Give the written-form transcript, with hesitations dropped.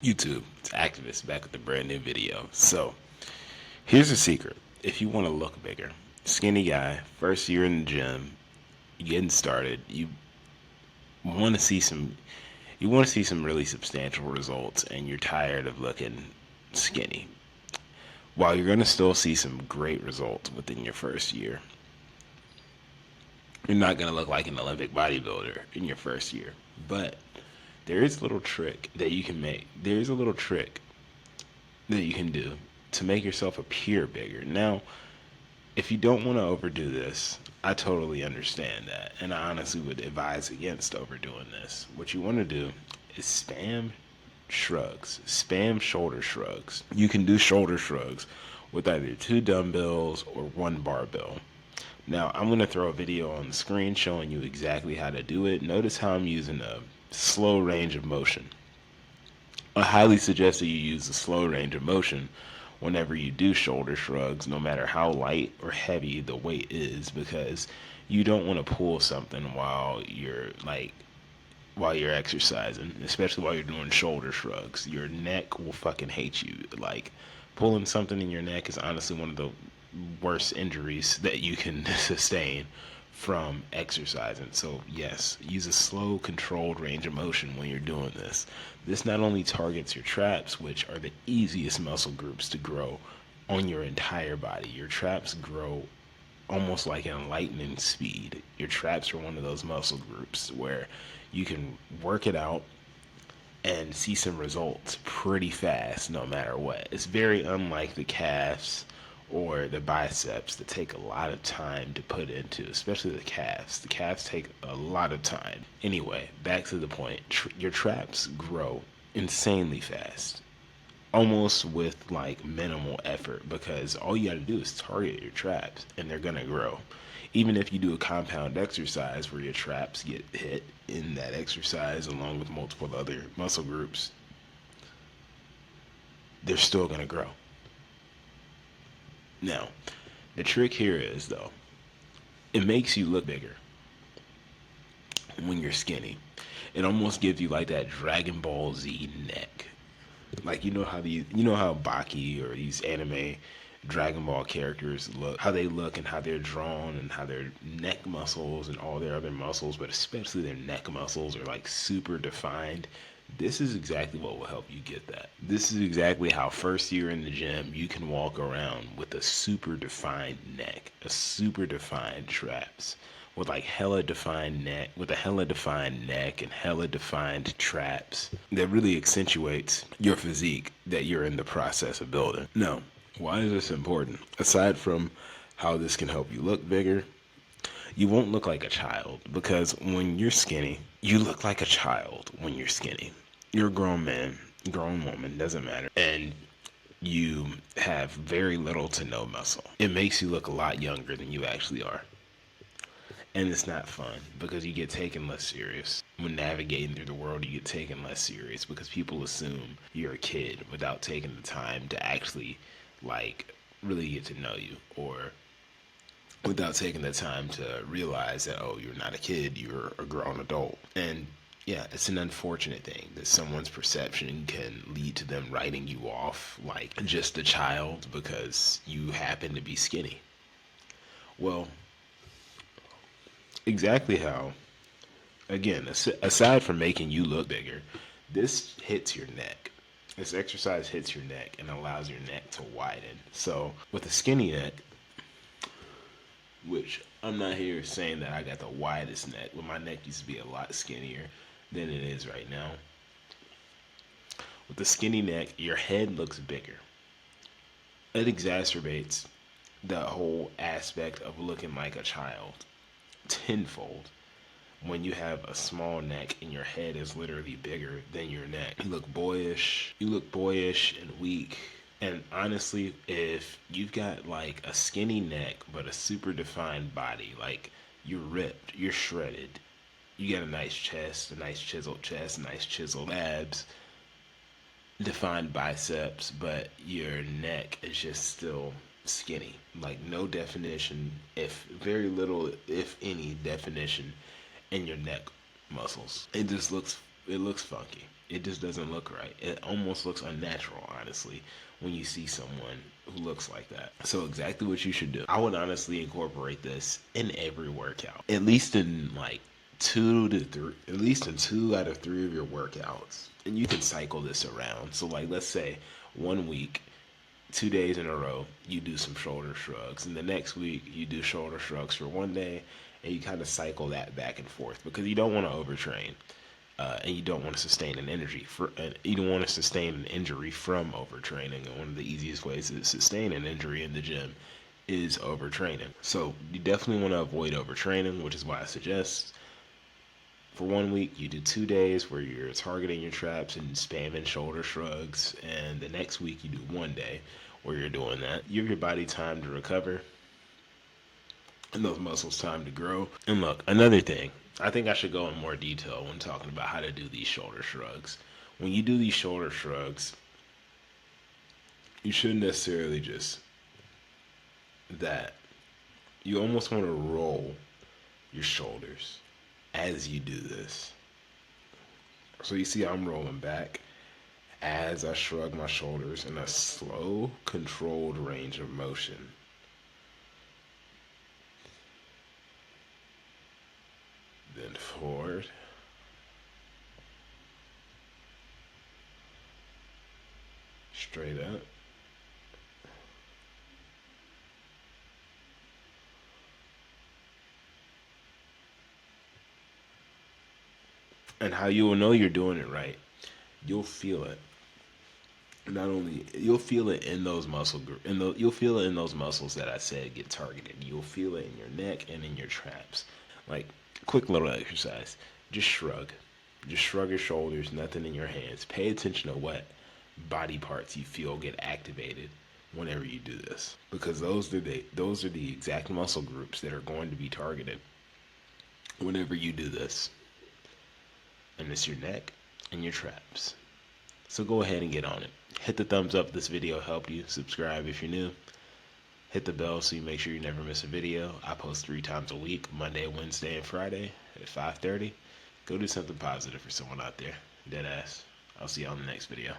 YouTube, it's Activiz back with a brand new video. So, here's a secret. If you want to look bigger, skinny guy, first year in the gym, you getting started, want to see some you want to see some really substantial results and you're tired of looking skinny. While you're going to still see some great results within your first year, you're not going to look like an Olympic bodybuilder in your first year. But there is a little trick that you can make. There's a little trick that you can do to make yourself appear bigger. Now, if you don't want to overdo this, I totally understand that. And I honestly would advise against overdoing this. What you want to do is spam shrugs, spam shoulder shrugs. You can do shoulder shrugs with either two dumbbells or one barbell. Now, I'm going to throw a video on the screen showing you exactly how to do it. Notice how I'm using a slow range of motion. I highly suggest that you use a slow range of motion whenever you do shoulder shrugs, no matter how light or heavy the weight is, because you don't want to pull something while you're exercising, especially while you're doing shoulder shrugs. Your neck will fucking hate you. Like, pulling something in your neck is honestly one of the worst injuries that you can sustain from exercising. So yes, use a slow, controlled range of motion when you're doing this. This not only targets your traps, which are the easiest muscle groups to grow on your entire body. Your traps grow almost like in lightning speed. Your traps are one of those muscle groups where you can work it out and see some results pretty fast no matter what. It's very unlike the calves or the biceps that take a lot of time to put into, especially the calves. The calves take a lot of time. Anyway, back to the point. Your traps grow insanely fast, almost with like minimal effort, because all you got to do is target your traps and they're gonna grow. Even if you do a compound exercise where your traps get hit in that exercise along with multiple other muscle groups, they're still gonna grow. Now, the trick here is though, it makes you look bigger when you're skinny. It almost gives you like that Dragon Ball Z neck. Like you know how Baki or these anime Dragon Ball characters look, how they look and how they're drawn and how their neck muscles and all their other muscles, but especially their neck muscles are like super defined. This is exactly what will help you get that. This is exactly how first year in the gym you can walk around with a super defined neck, a super defined traps, with like hella defined neck, with a hella defined neck and hella defined traps that really accentuates your physique that you're in the process of building. Now, why is this important? Aside from how this can help you look bigger, you won't look like a child, because when you're skinny, you look like a child when you're skinny. You're a grown man, grown woman, doesn't matter. And you have very little to no muscle. It makes you look a lot younger than you actually are. And it's not fun because you get taken less serious. When navigating through the world, you get taken less serious because people assume you're a kid without taking the time to actually, like, really get to know you, or without taking the time to realize that, oh, you're not a kid, you're a grown adult. And yeah, it's an unfortunate thing that someone's perception can lead to them writing you off like just a child because you happen to be skinny. Well, exactly how, again, aside from making you look bigger, this hits your neck. This exercise hits your neck and allows your neck to widen. So with a skinny neck, which I'm not here saying that I got the widest neck, but my neck used to be a lot skinnier than it is right now. With the skinny neck, your head looks bigger. It exacerbates the whole aspect of looking like a child tenfold when you have a small neck and your head is literally bigger than your neck. You look boyish and weak. And honestly, if you've got like a skinny neck but a super defined body, like you're ripped, you're shredded, you got a nice chest, a nice chiseled chest, nice chiseled abs, defined biceps, but your neck is just still skinny. Like no definition, if very little, if any definition in your neck muscles. It looks funky. It just doesn't look right. It almost looks unnatural, honestly, when you see someone who looks like that. So exactly what you should do. I would honestly incorporate this in every workout. At least in like 2 to 3, at least in 2 out of 3 of your workouts. And you can cycle this around. So like let's say one week, 2 days in a row, you do some shoulder shrugs, and the next week you do shoulder shrugs for one day, and you kind of cycle that back and forth because you don't want to overtrain, and you don't want to sustain you don't want to sustain an injury from overtraining. And one of the easiest ways to sustain an injury in the gym is overtraining. So you definitely want to avoid overtraining, which is why I suggest for one week you do 2 days where you're targeting your traps and spamming shoulder shrugs, and the next week you do one day where you're doing that. You give your body time to recover and those muscles time to grow. And look, another thing, I think I should go in more detail when talking about how to do these shoulder shrugs. When you do these shoulder shrugs, you shouldn't necessarily just that. You almost want to roll your shoulders as you do this. So you see I'm rolling back as I shrug my shoulders in a slow, controlled range of motion. Then forward. Straight up. And how you will know you're doing it right, you'll feel it. Not only you'll feel it in those you'll feel it in those muscles that I said get targeted. You'll feel it in your neck and in your traps. Like quick little exercise. Just shrug. Just shrug your shoulders, nothing in your hands. Pay attention to what body parts you feel get activated whenever you do this. Because those are the exact muscle groups that are going to be targeted whenever you do this. And it's your neck and your traps. So go ahead and get on it. Hit the thumbs up if this video helped you. Subscribe if you're new. Hit the bell so you make sure you never miss a video. I post 3 times a week, Monday, Wednesday, and Friday at 5:30. Go do something positive for someone out there. Deadass. I'll see you on the next video.